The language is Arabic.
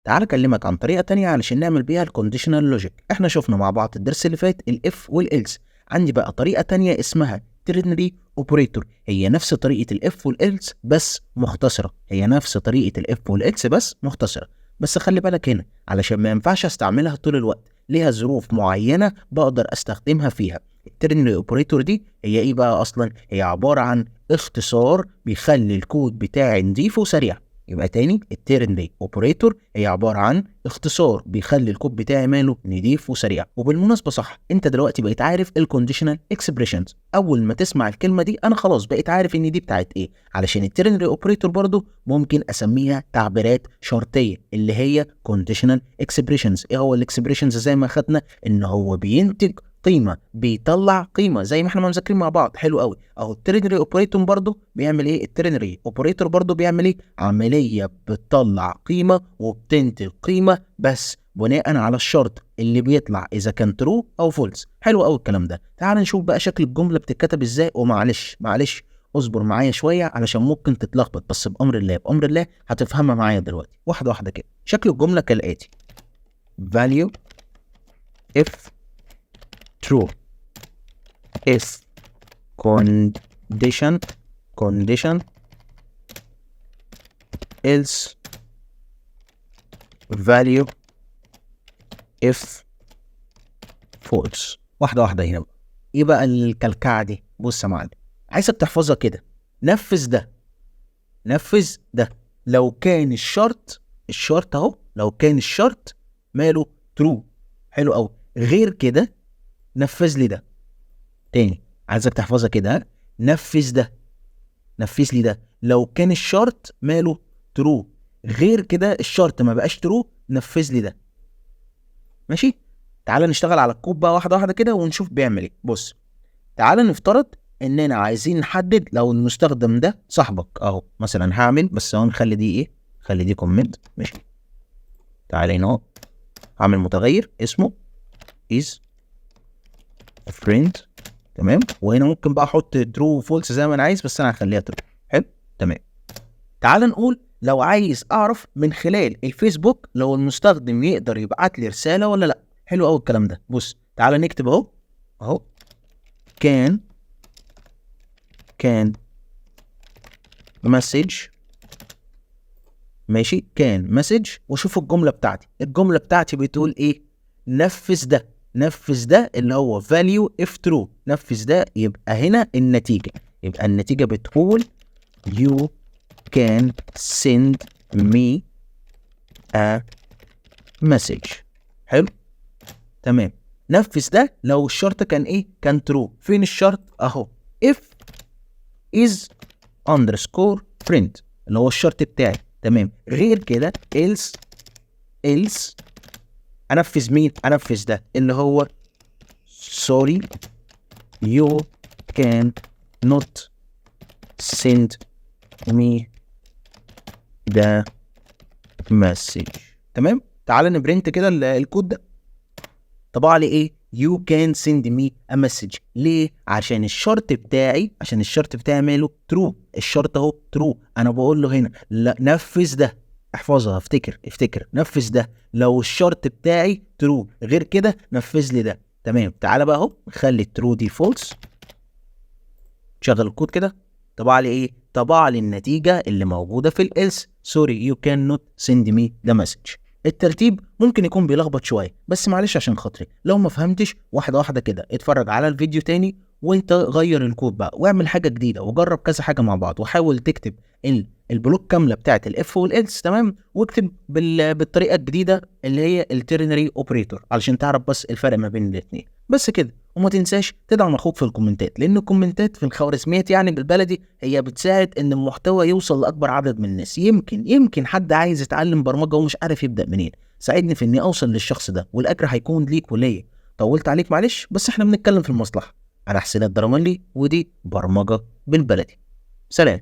تعال اكلمك عن طريقة تانية علشان نعمل بيها الكونديشنال لوجيك. احنا شفنا مع بعض الدرس اللي فات الاف والالس. عندي بقى طريقة تانية اسمها ترينري اوبريتور، هي نفس طريقة الاف والالس بس مختصرة، بس خلي بالك هنا علشان ما ينفعش استعملها طول الوقت، ليها ظروف معينة بقدر استخدمها فيها. الترينري اوبريتور دي هي ايه بقى اصلا؟ هي عبارة عن اختصار بيخلي الكود بتاعي نضيف وسريع. يبقى تاني، التيرنري اوبريتور هي عباره عن اختصار بيخلي الكود بتاعي ماله نضيف وسريع. وبالمناسبه صح، انت دلوقتي بقيت عارف الكونديشنال اكسبريشنز. اول ما تسمع الكلمه دي انا خلاص بقيت عارف ان دي بتاعت ايه، علشان التيرنري اوبريتور برضو ممكن اسميها تعبيرات شرطيه اللي هي كونديشنال اكسبريشنز. ايه هو الاكسبريشنز؟ زي ما خدنا ان هو بينتج قيمه، بيطلع قيمه، زي ما احنا مذاكرين مع بعض. حلو قوي. اهو الترينري اوبريتور برضو بيعمل ايه؟ عمليه بتطلع قيمه وبتنتج قيمه بس بناء على الشرط اللي بيطلع اذا كان ترو او فولس. حلو قوي الكلام ده. تعال نشوف بقى شكل الجمله بتتكتب ازاي. ومعلش اصبر معايا شويه علشان ممكن تتلخبط، بس بامر الله هتفهمها معايا دلوقتي واحده واحده كده. شكل الجمله كالاتي: value if true is condition else value if false. واحدة واحدة هنا بقى. ايه بقى الكلكعة دي؟ بص يا معلم، عايزك تحفظها كده. نفذ ده لو كان الشرط اهو، لو كان الشرط ماله true. حلو قوي. غير كده نفذ لي ده. تاني عايزك تحفظها كده، ها؟ نفذ لي ده لو كان الشرط ماله ترو، غير كده الشرط ما بقاش ترو، نفذ لي ده. ماشي؟ تعال نشتغل على الكود بقى واحده واحده كده ونشوف بيعمل ايه. بص، تعال نفترض اننا عايزين نحدد لو المستخدم ده صاحبك اهو. مثلا هعمل، بس هو نخلي دي ايه؟ خلي دي كومنت. ماشي، تعال هنا اهو، هعمل متغير اسمه is a friend. تمام. وهنا ممكن بقى احط ترو وفولس زي ما انا عايز، بس انا هخليها ترو. حلو، تمام. تعال نقول لو عايز اعرف من خلال الفيسبوك لو المستخدم يقدر يبعت لي رساله ولا لا. حلو قوي الكلام ده. بص، تعال نكتب اهو كان مسج. ماشي، كان مسج. وشوف الجمله بتاعتي بتقول ايه؟ نفذ ده اللي هو value if true. نفذ ده، يبقى هنا النتيجه بتقول you can send me a message. حلو، تمام. نفذ ده لو الشرط كان ايه؟ كان true. فين الشرط؟ اهو if is underscore friend اللي هو الشرط بتاعي. تمام. غير كده else انفذ مين؟ انفذ ده اللي هو sorry you can not send me the message. تمام. تعال نبرنت كده الكود ده. طبع لي ايه؟ you can send me a message. ليه؟ عشان الشرط بتاعي ماله true. الشرط اهو true. انا بقول له هنا لا، نفذ ده. احفظها، افتكر نفذ ده لو الشرط بتاعي true، غير كده نفذ لي ده. تمام. تعال بقى اهو نخلي true دي false. شغل الكود كده. طبع لي ايه؟ طبع لي النتيجه اللي موجوده في الelse. sorry you cannot send me the message. الترتيب ممكن يكون بيلخبط شويه، بس معلش عشان خاطري لو ما فهمتش واحده واحده كده اتفرج على الفيديو تاني وانت غير الكود بقى واعمل حاجه جديده وجرب كذا حاجه مع بعض، وحاول تكتب البلوك كامله بتاعه الاف والالس. تمام. واكتب بالطريقه الجديده اللي هي الترنري اوبريتور علشان تعرف بس الفرق ما بين الاثنين. بس كده. وما تنساش تدعم اخوك في الكومنتات، لان الكومنتات في الخوارزميات يعني بالبلدي هي بتساعد ان المحتوى يوصل لاكبر عدد من الناس. يمكن حد عايز يتعلم برمجه ومش عارف يبدا منين. ساعدني في اني اوصل للشخص ده، والاجر هيكون ليك وليا. طولت عليك معلش، بس احنا بنتكلم في المصلحه. انا حسين الدرمالي، ودي برمجه بالبلدي. سلام.